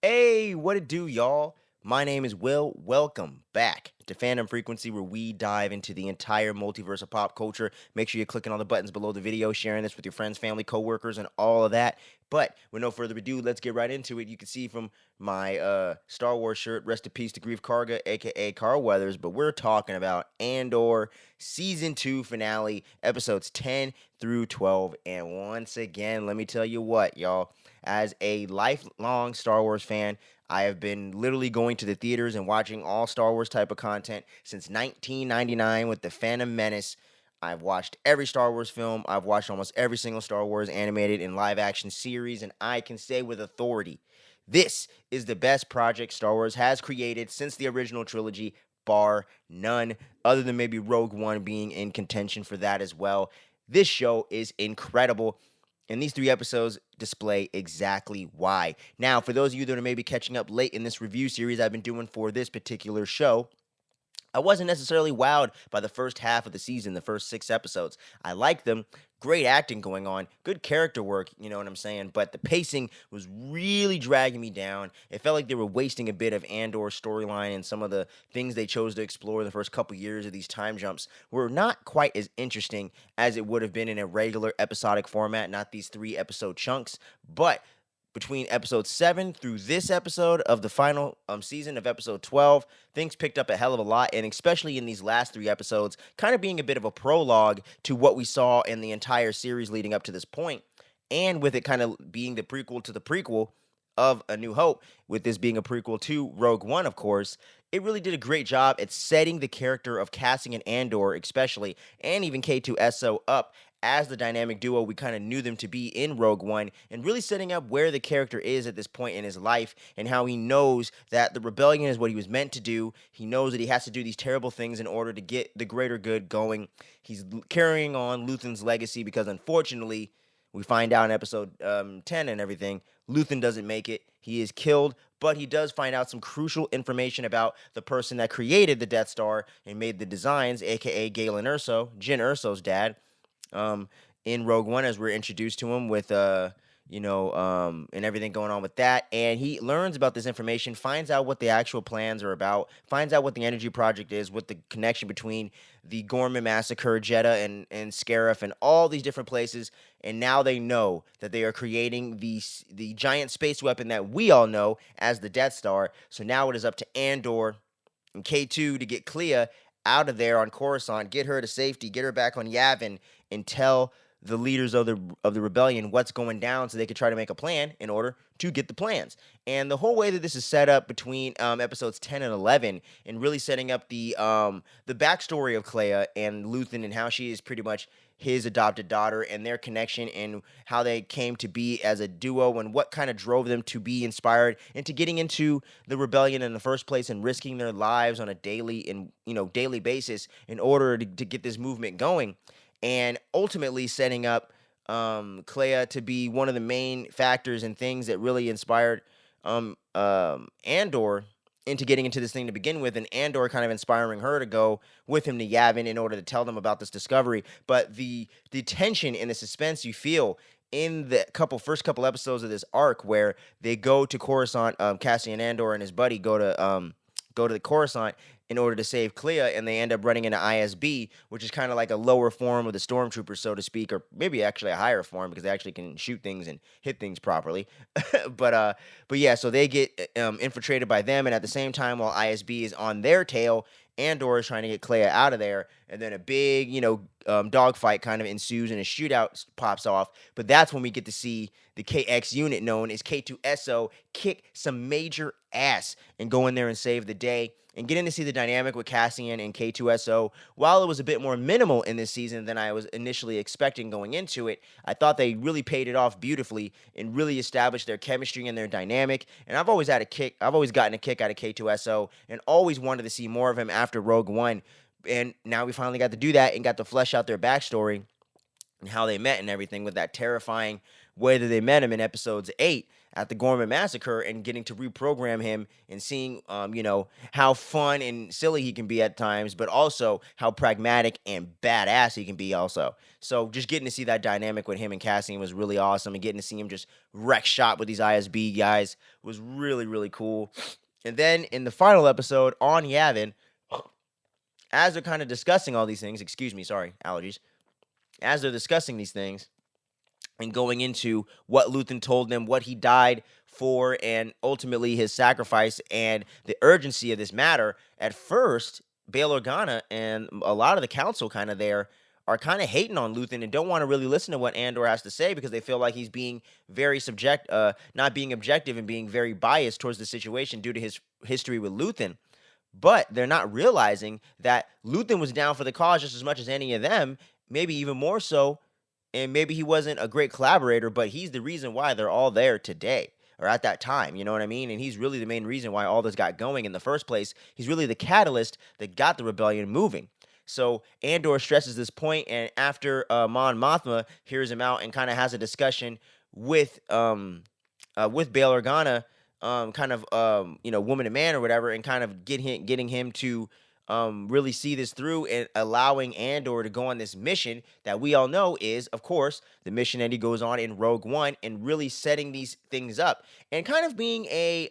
Hey, what it do, y'all? My name is Will. Welcome back to Fandom Frequency, where we dive into the entire multiverse of pop culture. Make sure you're clicking on the buttons below the video, sharing this with your friends, family, coworkers, and all of that. But with no further ado, let's get right into it. You can see from my Star Wars shirt, rest in peace to Grief Karga, aka Carl Weathers. But we're talking about Andor Season 2 finale, episodes 10 through 12. And once again, let me tell you what, y'all. As a lifelong Star Wars fan, I have been literally going to the theaters and watching all Star Wars type of content since 1999 with The Phantom Menace. I've watched every Star Wars film. I've watched almost every single Star Wars animated and live action series, and I can say with authority, this is the best project Star Wars has created since the original trilogy, bar none, other than maybe Rogue One being in contention for that as well. This show is incredible. And these 3 episodes display exactly why. Now, for those of you that are maybe catching up late in this review series I've been doing for this particular show, I wasn't necessarily wowed by the first half of the season, the first 6 episodes. I liked them. Great acting going on, good character work, you know what I'm saying? But the pacing was really dragging me down. It felt like they were wasting a bit of Andor's storyline, and some of the things they chose to explore the first couple years of these time jumps were not quite as interesting as it would have been in a regular episodic format, not these 3 episode chunks. But between episode 7 through this episode of the final season of episode 12, things picked up a hell of a lot, and especially in these last 3 episodes, kind of being a bit of a prologue to what we saw in the entire series leading up to this point, and with it kind of being the prequel to the prequel of A New Hope, with this being a prequel to Rogue One, of course. It really did a great job at setting the character of Cassian Andor, especially, and even K2SO up as the dynamic duo we kind of knew them to be in Rogue One, and really setting up where the character is at this point in his life, and how he knows that the rebellion is what he was meant to do. He knows that he has to do these terrible things in order to get the greater good going. He's carrying on Luthen's legacy because, unfortunately, we find out in episode 10 and everything, Luthen doesn't make it. He is killed, but he does find out some crucial information about the person that created the Death Star and made the designs, aka Galen Erso, Jyn Erso's dad, um, in Rogue One, as we're introduced to him with and everything going on with that. And he learns about this information, finds out what the actual plans are about, finds out what the Energy Project is, what the connection between the Gorman Massacre, Jeddah, and Scarif, and all these different places. And now they know that they are creating the giant space weapon that we all know as the Death Star. So now it is up to Andor and K2 to get Clea out of there on Coruscant, get her to safety, get her back on Yavin, and tell the leaders of the rebellion what's going down, so they could try to make a plan in order to get the plans. And the whole way that this is set up between episodes 10 and 11, and really setting up the backstory of Clea and Luthen, and how she is pretty much his adopted daughter, and their connection, and how they came to be as a duo, and what kind of drove them to be inspired into getting into the rebellion in the first place, and risking their lives on a daily basis in order to get this movement going, and ultimately setting up Clea to be one of the main factors and things that really inspired Andor into getting into this thing to begin with, and Andor kind of inspiring her to go with him to Yavin in order to tell them about this discovery. But the tension and the suspense you feel in the first couple episodes of this arc, where they go to Coruscant, Cassian Andor and his buddy go to the Coruscant in order to save Clea, and they end up running into ISB, which is kind of like a lower form of the stormtroopers, so to speak, or maybe actually a higher form, because they actually can shoot things and hit things properly. But yeah, so they get infiltrated by them, and at the same time, while ISB is on their tail, Andor is trying to get Clea out of there, and then a big, dogfight kind of ensues, and a shootout pops off. But that's when we get to see the KX unit, known as K2SO, kick some major ass and go in there and save the day. And getting to see the dynamic with Cassian and K2SO, while it was a bit more minimal in this season than I was initially expecting going into it, I thought they really paid it off beautifully and really established their chemistry and their dynamic. And I've always gotten a kick out of K2SO, and always wanted to see more of him after Rogue One. And now we finally got to do that and got to flesh out their backstory and how they met and everything, with that terrifying way that they met him in episodes 8, at the Gorman Massacre and getting to reprogram him and seeing, how fun and silly he can be at times, but also how pragmatic and badass he can be also. So just getting to see that dynamic with him and Cassian was really awesome, and getting to see him just wreck shop with these ISB guys was really, really cool. And then in the final episode on Yavin, as they're kind of discussing all these things, allergies, as they're discussing these things and going into what Luthen told them, what he died for, and ultimately his sacrifice and the urgency of this matter, at first, Bail Organa and a lot of the council kind of there are kind of hating on Luthen and don't want to really listen to what Andor has to say because they feel like he's being very not being objective and being very biased towards the situation due to his history with Luthen. But they're not realizing that Luthen was down for the cause just as much as any of them, maybe even more so. And maybe he wasn't a great collaborator, but he's the reason why they're all there today or at that time. You know what I mean? And he's really the main reason why all this got going in the first place. He's really the catalyst that got the rebellion moving. So Andor stresses this point, and after Mon Mothma hears him out and kind of has a discussion with Bail Organa, woman and man or whatever, and kind of getting him to really see this through and allowing Andor to go on this mission that we all know is, of course, the mission that he goes on in Rogue One, and really setting these things up and kind of being a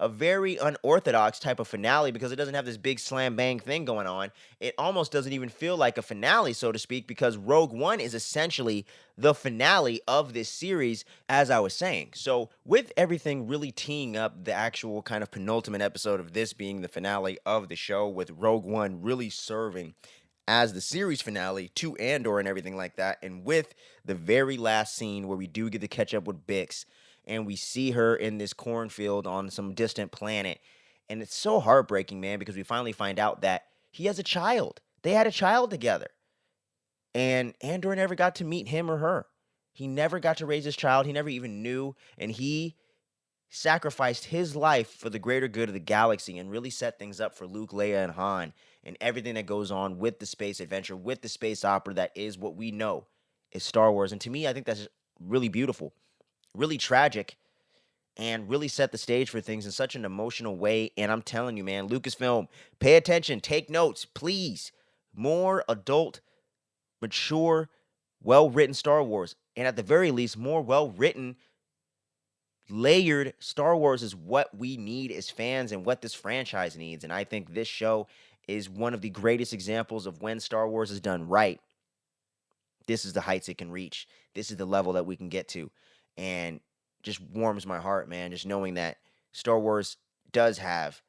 very unorthodox type of finale because it doesn't have this big slam bang thing going on. It almost doesn't even feel like a finale, so to speak, because Rogue One is essentially the finale of this series, as I was saying. So with everything really teeing up the actual kind of penultimate episode of this being the finale of the show, with Rogue One really serving as the series finale to Andor and everything like that, and with the very last scene where we do get to catch up with Bix, and we see her in this cornfield on some distant planet. And it's so heartbreaking, man, because we finally find out that he has a child. They had a child together. And Andor never got to meet him or her. He never got to raise his child. He never even knew. And he sacrificed his life for the greater good of the galaxy and really set things up for Luke, Leia, and Han and everything that goes on with the space adventure, with the space opera that is what we know is Star Wars. And to me, I think that's really beautiful, really tragic, and really set the stage for things in such an emotional way. And I'm telling you, man, Lucasfilm, pay attention, take notes, please. More adult, mature, well-written Star Wars. And at the very least, more well-written, layered Star Wars is what we need as fans and what this franchise needs. And I think this show is one of the greatest examples of when Star Wars is done right. This is the heights it can reach. This is the level that we can get to. And just warms my heart, man, just knowing that Star Wars does have,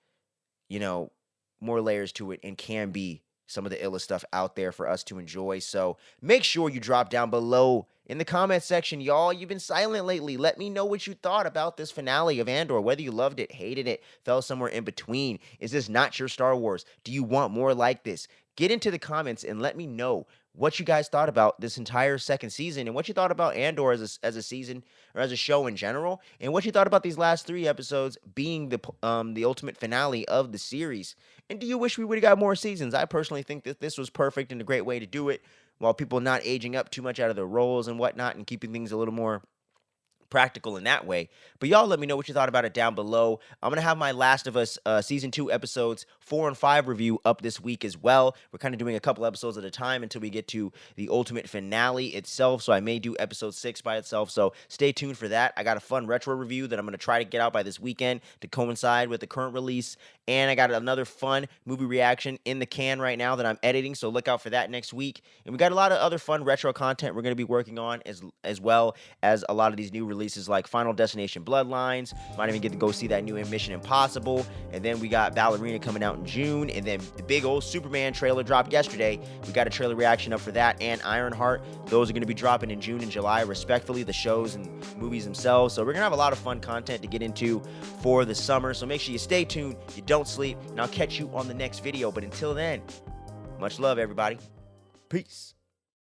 more layers to it and can be some of the illest stuff out there for us to enjoy. So make sure you drop down below in the comment section, y'all. You've been silent lately. Let me know what you thought about this finale of Andor, whether you loved it, hated it, fell somewhere in between. Is this not your Star Wars? Do you want more like this? Get into the comments and let me know what you guys thought about this entire second season and what you thought about Andor as a season or as a show in general, and what you thought about these last 3 episodes being the ultimate finale of the series. And do you wish we would have got more seasons? I personally think that this was perfect and a great way to do it while people not aging up too much out of their roles and whatnot and keeping things a little more practical in that way. But y'all let me know what you thought about it down below. I'm going to have my Last of Us Season 2 episodes 4 and 5 review up this week as well. We're kind of doing a couple episodes at a time until we get to the ultimate finale itself, so I may do episode 6 by itself, so stay tuned for that. I got a fun retro review that I'm going to try to get out by this weekend to coincide with the current release, and I got another fun movie reaction in the can right now that I'm editing, so look out for that next week. And we got a lot of other fun retro content we're going to be working on as well as a lot of these new releases like Final Destination Bloodlines. Might even get to go see that new Mission Impossible. And then we got Ballerina coming out in June. And then the big old Superman trailer dropped yesterday. We got a trailer reaction up for that and Ironheart. Those are going to be dropping in June and July, respectively, the shows and movies themselves. So we're going to have a lot of fun content to get into for the summer. So make sure you stay tuned, you don't sleep, and I'll catch you on the next video. But until then, much love, everybody. Peace.